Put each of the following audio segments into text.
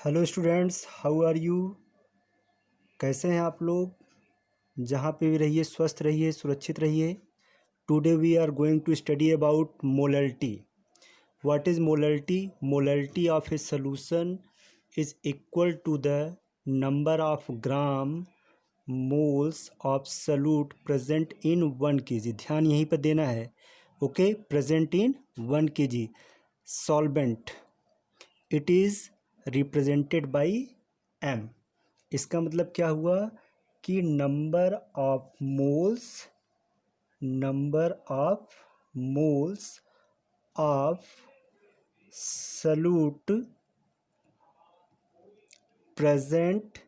Hello students, how are you. कैसे हैं आप लोग। जहाँ पे भी रहिए स्वस्थ रहिए, सुरक्षित रहिए। Today we are going to study about molarity. What is molarity? Molarity of a solution is equal to the number of gram moles of solute present in 1 kg। ध्यान यहीं पर देना है। Okay, present in 1 kg solvent. It is represented by M. इसका मतलब क्या हुआ कि number of moles of solute present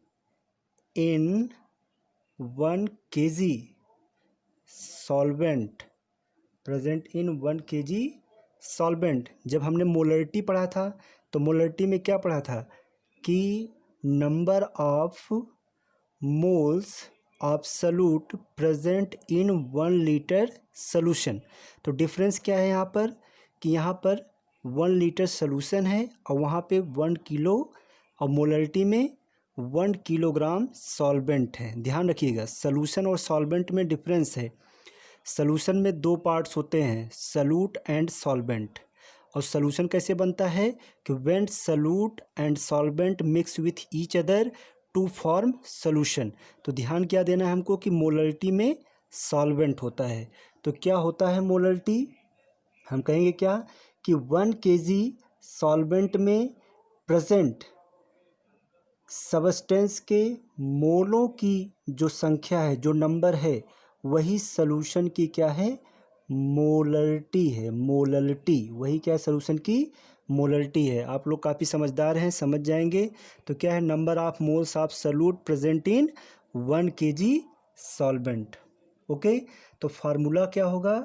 in 1 kg solvent. Present in 1 kg solvent. जब हमने मोलरिटी पढ़ा था तो मोलरिटी में क्या पढ़ा था कि number of moles of solute present in 1 litre solution. तो डिफरेंस क्या है यहाँ पर कि यहाँ पर 1 लीटर सोल्यूशन है और वहाँ पे 1 किलो, और मोलरिटी में 1 किलोग्राम सॉल्वेंट है। ध्यान रखिएगा, सोल्यूशन और सॉल्वेंट में डिफरेंस है। सोल्यूशन में 2 पार्ट्स होते हैं, सॉल्यूट एंड सॉल्वेंट। और सोल्यूशन कैसे बनता है कि when solute and solvent mix with each other to form solution. तो ध्यान क्या देना है हमको कि मोलरिटी में सॉल्वेंट होता है। तो क्या होता है मोलरिटी? हम कहेंगे क्या कि 1 kg सॉल्वेंट में प्रेजेंट सबस्टेंस के मोलों की जो संख्या है, जो नंबर है, वही सॉल्यूशन की क्या है? मोलरिटी है। मोलरिटी वही क्या है? सॉल्यूशन की मोलरिटी है। आप लोग काफ़ी समझदार हैं, समझ जाएंगे। तो क्या है? Number of moles of solute present in 1 kg solvent. Okay, तो फार्मूला क्या होगा?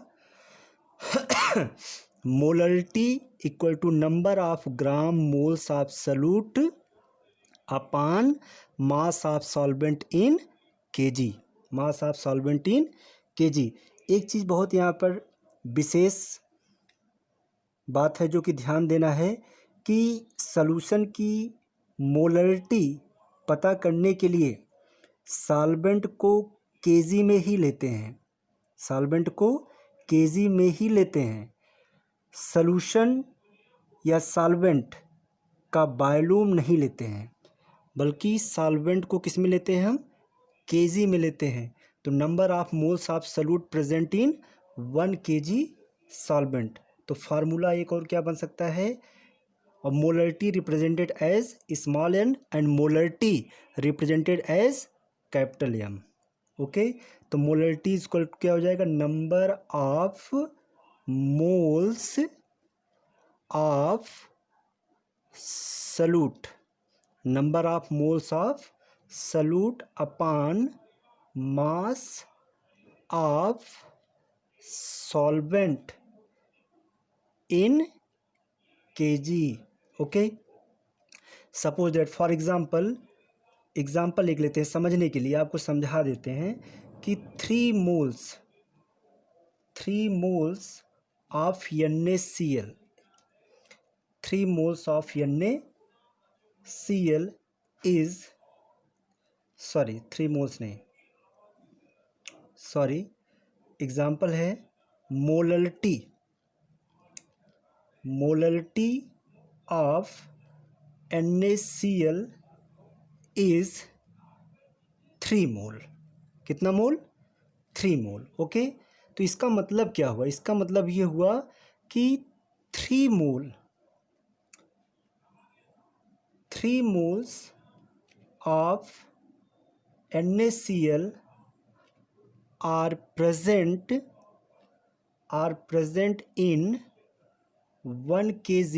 Molarity equal to number of gram moles of solute upon mass of solvent in KG. Mass of solvent in KG. एक चीज़ बहुत यहाँ पर विशेष बात है जो कि ध्यान देना है कि सॉल्यूशन की मोलरिटी पता करने के लिए सॉल्वेंट को केजी में ही लेते हैं। सॉल्वेंट को केजी में ही लेते हैं। सॉल्यूशन या सॉल्वेंट का वॉल्यूम नहीं लेते हैं, बल्कि सॉल्वेंट को किस में लेते हैं? हम केजी में लेते हैं। तो number of moles of solute present in 1 kg solvent. तो फार्मूला एक और क्या बन सकता है? और molarity represented as small N and molarity represented as capital M. Okay, तो मोलरिटी इक्वल क्या हो जाएगा? Number of moles of solute, number of moles of solute upon mass of solvent in KG. Okay, suppose that for example लिख लेते हैं समझने के लिए, आपको समझा देते हैं कि 3 moles of NaCl, 3 moles of NaCl is, sorry 3 moles नहीं, सॉरी, एग्जाम्पल है मोलरिटी ऑफ NaCl इज 3 मोल। कितना मोल? 3 मोल। ओके, तो इसका मतलब क्या हुआ? इसका मतलब ये हुआ कि 3 moles of NaCl are present in 1 kg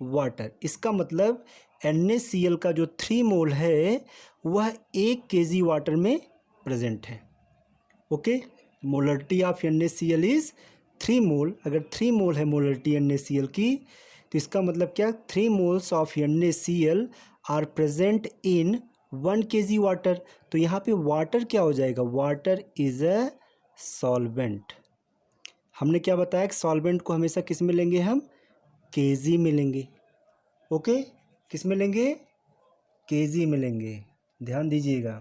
water. इसका मतलब NaCl का जो 3 मोल है वह 1 kg वाटर में प्रेजेंट है। Okay, molarity of NaCl is 3 मोल। अगर 3 मोल है मोलरिटी NaCl की, तो इसका मतलब क्या? 3 moles of NaCl are present in 1 kg water. तो यहाँ पे वाटर क्या हो जाएगा? Water is a solvent. हमने क्या बताया कि सॉल्वेंट को हमेशा किस में लेंगे? हम केजी में लेंगे। ओके, किस में लेंगे? केजी में लेंगे। ध्यान दीजिएगा।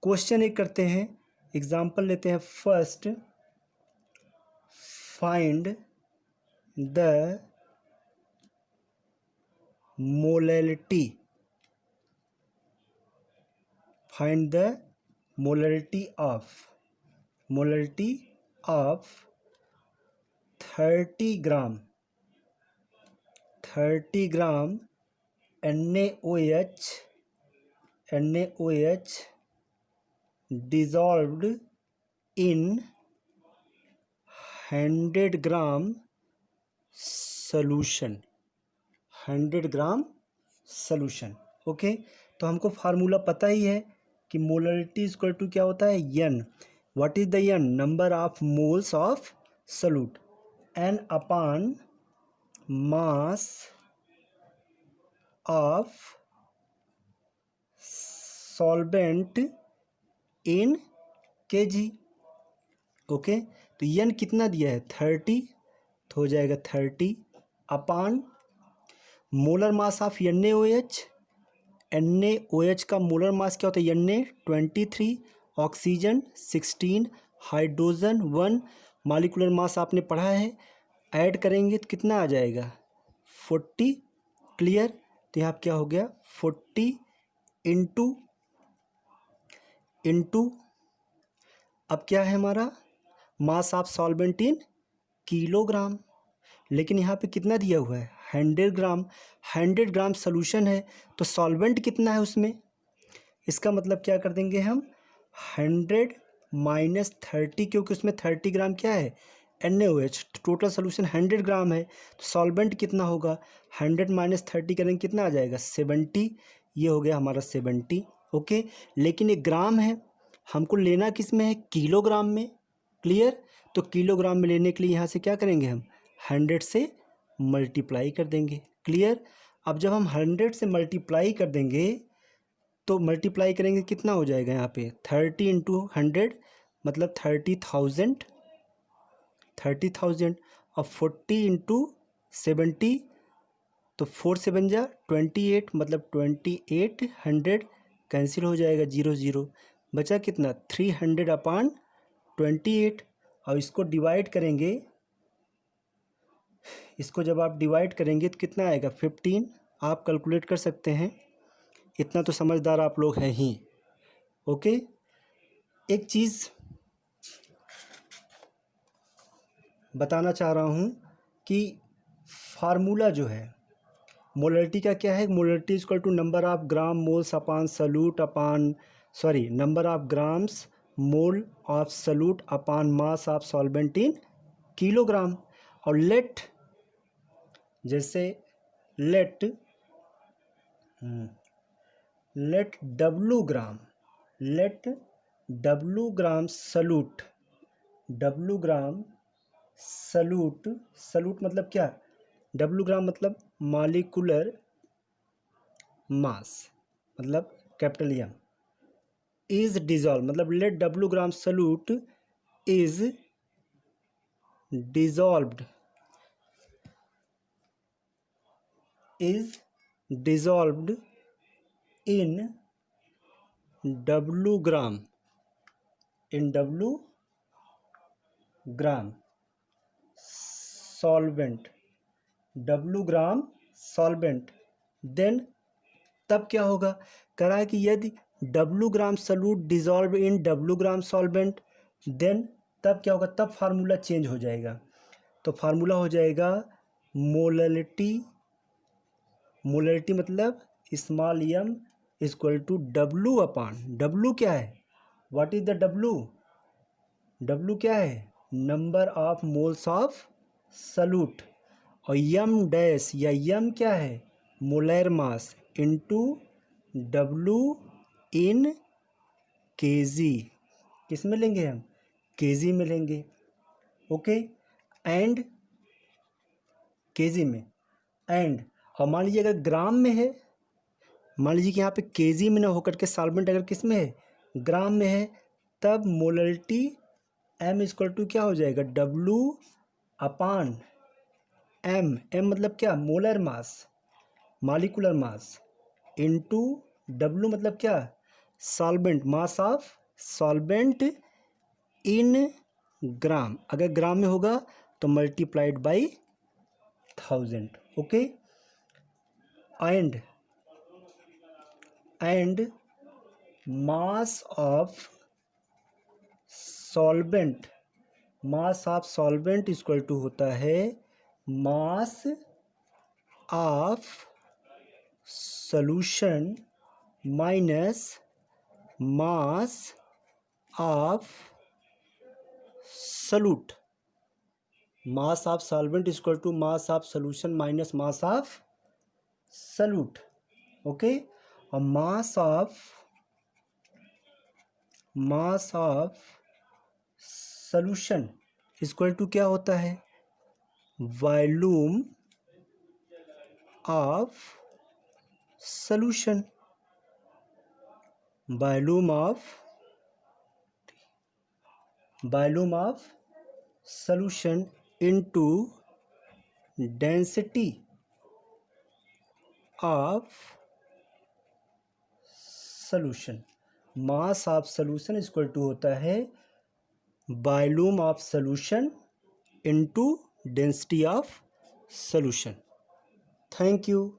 क्वेश्चन एक करते हैं, एग्जाम्पल लेते हैं। First, find the molality, find the molality of 30 gram NaOH dissolved in 100 gram solution, 100 gram solution. Okay, तो हमको फार्मूला पता ही है कि मोलैलिटी इक्वल टू क्या होता है? N. What is the N? Number of moles of solute, N upon mass of solvent in KG. Okay, तो N कितना दिया है? 30, तो हो जाएगा 30 upon molar mass of NaOH। NaOH का मोलर मास क्या होता है? Na 23, oxygen 16, hydrogen 1। Molecular mass आपने पढ़ा है, ऐड करेंगे तो कितना आ जाएगा? 40। क्लियर? तो यहाँ क्या हो गया? 40 इंटू अब क्या है हमारा? मास ऑफ सॉल्वेंट इन किलोग्राम। लेकिन यहाँ पे कितना दिया हुआ है? 100 ग्राम। 100 ग्राम सोल्यूशन है, तो सॉल्वेंट कितना है उसमें? इसका मतलब क्या कर देंगे हम? 100 माइनस 30, क्योंकि उसमें 30 ग्राम क्या है? NaOH। टोटल सोल्यूशन 100 ग्राम है, तो सॉल्वेंट कितना होगा? 100 माइनस 30 करेंगे, कितना आ जाएगा? 70। ये हो गया हमारा 70। ओके, लेकिन ये ग्राम है, हमको लेना किस में है? किलोग्राम में। क्लियर? तो किलोग्राम में लेने के लिए यहाँ से क्या करेंगे हम? 100 से मल्टीप्लाई कर देंगे। क्लियर? अब जब हम 100 से मल्टीप्लाई कर देंगे, तो मल्टीप्लाई करेंगे कितना हो जाएगा यहाँ पे? 30 इंटू 100 मतलब 30,000। और 40 इंटू 70, तो 4 से बन जा 28, मतलब 2800 कैंसिल हो जाएगा, 0 0 बचा कितना? 300 अपॉन 28। और इसको डिवाइड करेंगे, इसको जब आप डिवाइड करेंगे तो कितना आएगा? 15। आप कैलकुलेट कर सकते हैं, इतना तो समझदार आप लोग हैं ही। ओके, एक चीज़ बताना चाह रहा हूँ कि फार्मूला जो है मोलैलिटी का क्या है? Molality equal to number of gram moles upon solute upon number of grams mole of solute upon mass of solvent in kilogram. और let W gram, W gram solute मतलब क्या? W ग्राम मतलब molecular mass, मतलब capital M is dissolve, मतलब let W gram solute is dissolved in W gram solvent, W gram solvent. Then तब क्या होगा? कह रहा है कि यदि W gram solute dissolve in W gram solvent, then तब क्या होगा? तब फार्मूला चेंज हो जाएगा। तो फार्मूला हो जाएगा मोलैलिटी मतलब small m equal to W upon W क्या है? व्हाट इज द W क्या है? Number of moles of solute. और m डैश या m क्या है? Molar mass into W in KG. किस में लेंगे हम? केजी में लेंगे। ओके, एंड केजी में एंड और मान लीजिए अगर ग्राम में है, मान लीजिए कि यहाँ पे केजी में ना होकर के सॉल्वेंट अगर किस में है? ग्राम में है, तब मोलैलिटी M इक्वल टू क्या हो जाएगा? W अपॉन M मतलब क्या? Molar molecular mass into W मतलब क्या, solvent, mass of solvent in gram, अगर ग्राम में होगा तो multiplied by 1000, okay. And mass of solvent, mass of solvent equal to होता है mass of solution minus mass of solute. Mass of solvent equal to mass of solution minus mass of solute, okay. और mass of solution equal to क्या होता है, volume of solution, volume of solution into density of solution. Mass of solution equal to होता है volume of solution into density of solution. Thank you.